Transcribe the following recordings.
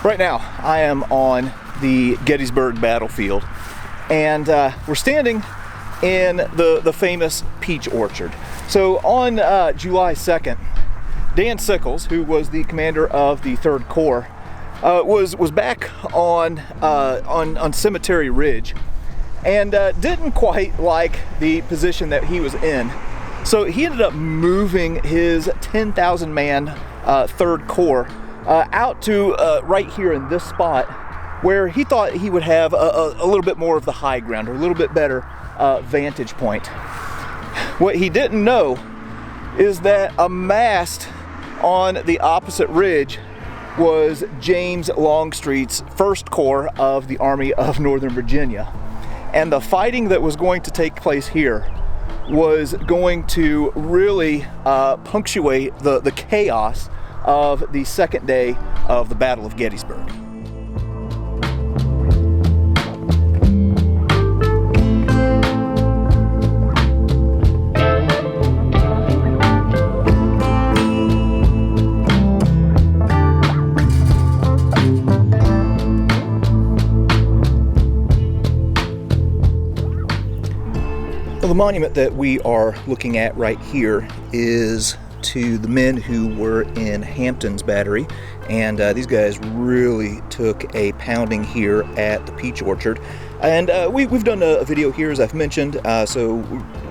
Right now, I am on the Gettysburg battlefield, and we're standing in the famous peach orchard. So on July 2nd, Dan Sickles, who was the commander of the 3rd Corps, was back on Cemetery Ridge, and didn't quite like the position that he was in. So he ended up moving his 10,000 man 3rd Corps out to right here in this spot, where he thought he would have a little bit more of the high ground, or a little bit better vantage point. What he didn't know is that amassed on the opposite ridge was James Longstreet's 1st Corps of the Army of Northern Virginia. And the fighting that was going to take place here was going to really punctuate the chaos of the second day of the Battle of Gettysburg. Well, the monument that we are looking at right here is to the men who were in Hampton's battery, and these guys really took a pounding here at the peach orchard. And we've done a video here, as I've mentioned, so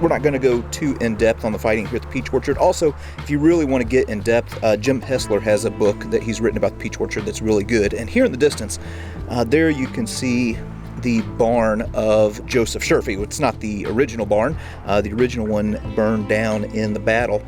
we're not going to go too in-depth on the fighting here at the peach orchard. Also, if you really want to get in-depth, Jim Hessler has a book that he's written about the peach orchard that's really good. And here in the distance, there you can see the barn of Joseph Sherfy. It's not the original barn. The original one burned down in the battle.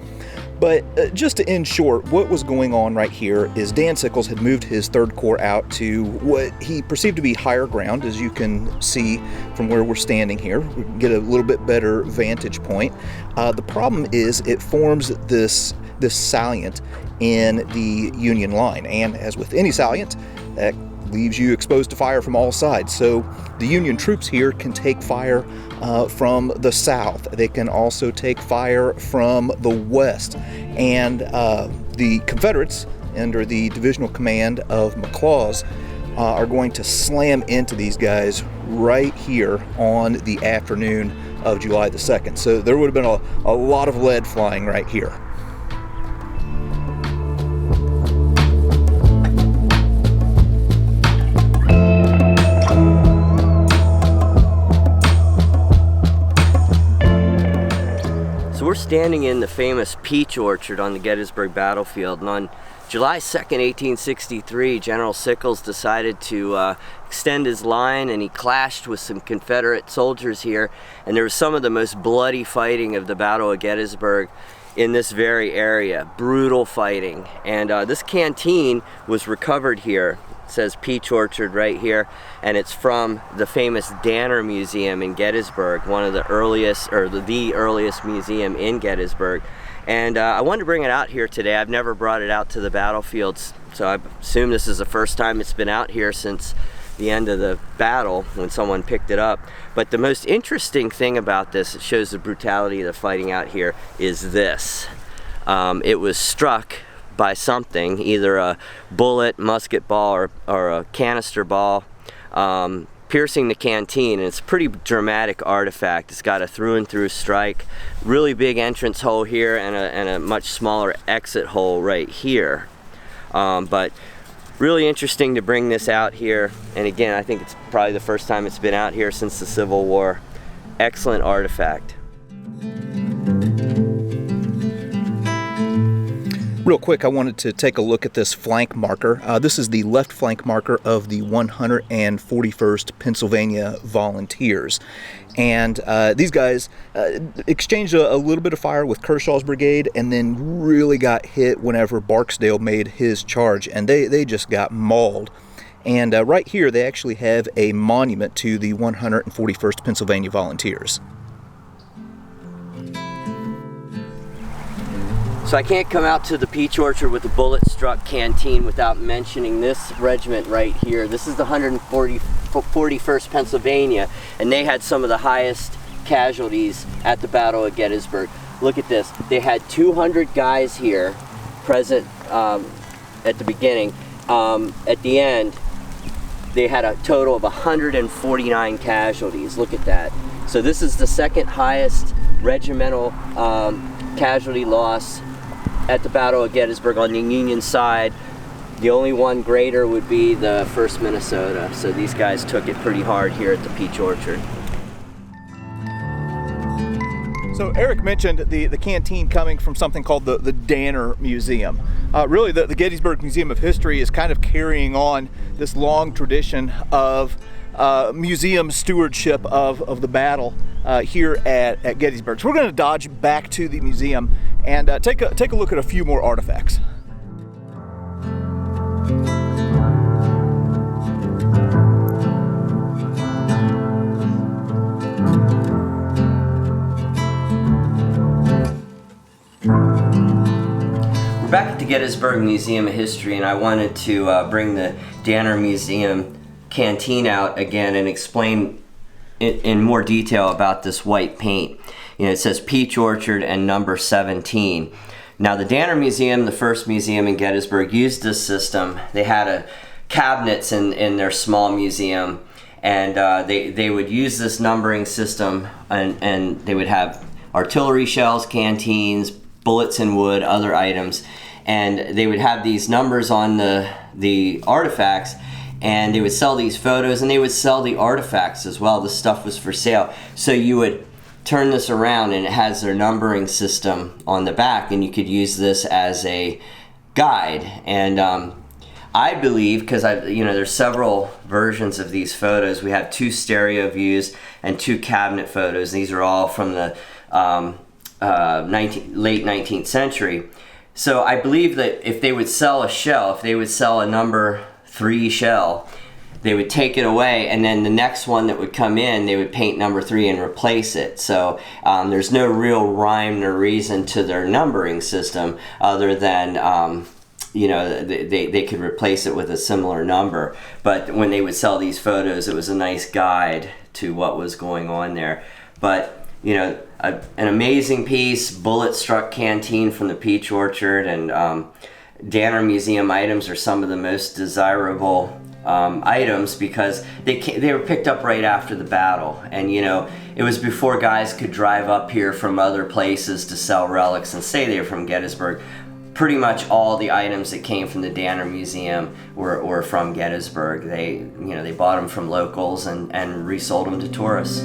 But just to end short, what was going on right here is Dan Sickles had moved his 3rd Corps out to what he perceived to be higher ground, as you can see from where we're standing here. We can get a little bit better vantage point. The problem is it forms this salient in the Union line, and as with any salient, that leaves you exposed to fire from all sides. So the Union troops here can take fire from the south. They can also take fire from the west. And the Confederates, under the divisional command of McLaws, are going to slam into these guys right here on the afternoon of July the 2nd. So there would have been a lot of lead flying right here. We're standing in the famous peach orchard on the Gettysburg battlefield, and on July 2nd, 1863, General Sickles decided to extend his line, and he clashed with some Confederate soldiers here, and there was some of the most bloody fighting of the Battle of Gettysburg in this very area. Brutal fighting. And this canteen was recovered here. It says Peach Orchard right here, and it's from the famous Danner Museum in Gettysburg, one of the earliest, or the earliest museum in Gettysburg. And I wanted to bring it out here today. I've never brought it out to the battlefields, so I assume this is the first time it's been out here since the end of the battle when someone picked it up. But the most interesting thing about this, it shows the brutality of the fighting out here, is this. It was struck by something, either a bullet, musket ball, or a canister ball, piercing the canteen, and it's a pretty dramatic artifact. It's got a through and through strike, really big entrance hole here, and a much smaller exit hole right here. But really interesting to bring this out here, and again, I think it's probably the first time it's been out here since the Civil War. Excellent artifact. Real quick, I wanted to take a look at this flank marker. This is the left flank marker of the 141st Pennsylvania Volunteers. And these guys exchanged a little bit of fire with Kershaw's brigade, and then really got hit whenever Barksdale made his charge, and they just got mauled. And right here, they actually have a monument to the 141st Pennsylvania Volunteers. So I can't come out to the peach orchard with a bullet-struck canteen without mentioning this regiment right here. This is the 141st Pennsylvania, and they had some of the highest casualties at the Battle of Gettysburg. Look at this. They had 200 guys here present at the beginning, at the end, they had a total of 149 casualties. Look at that. So this is the second highest regimental casualty loss at the Battle of Gettysburg on the Union side. The only one greater would be the 1st Minnesota. So these guys took it pretty hard here at the Peach Orchard. So Eric mentioned the canteen coming from something called the Danner Museum. Really, the Gettysburg Museum of History is kind of carrying on this long tradition of museum stewardship of the battle here at Gettysburg. So we're going to dodge back to the museum and take a look at a few more artifacts. We're back at the Gettysburg Museum of History, and I wanted to bring the Danner Museum canteen out again and explain in more detail about this white paint. You know, it says Peach Orchard and number 17. Now, the Danner Museum, the first museum in Gettysburg, used this system. They had cabinets in their small museum, and they would use this numbering system, and they would have artillery shells, canteens, bullets and wood, other items, and they would have these numbers on the artifacts, and they would sell these photos, and they would sell the artifacts as well. This stuff was for sale. So you would turn this around, and it has their numbering system on the back, and you could use this as a guide. And I believe, because there's several versions of these photos. We have 2 stereo views and 2 cabinet photos. These are all from the late 19th century. So I believe that if they would sell a shell, if they would sell a number 3 shell, they would take it away, and then the next one that would come in, they would paint number 3 and replace it. So there's no real rhyme or reason to their numbering system other than they could replace it with a similar number. But when they would sell these photos, it was a nice guide to what was going on there. But an amazing piece, bullet-struck canteen from the Peach Orchard, and Danner Museum items are some of the most desirable items because they were picked up right after the battle, and it was before guys could drive up here from other places to sell relics and say they were from Gettysburg. Pretty much all the items that came from the Danner Museum were from Gettysburg. They bought them from locals and resold them to tourists.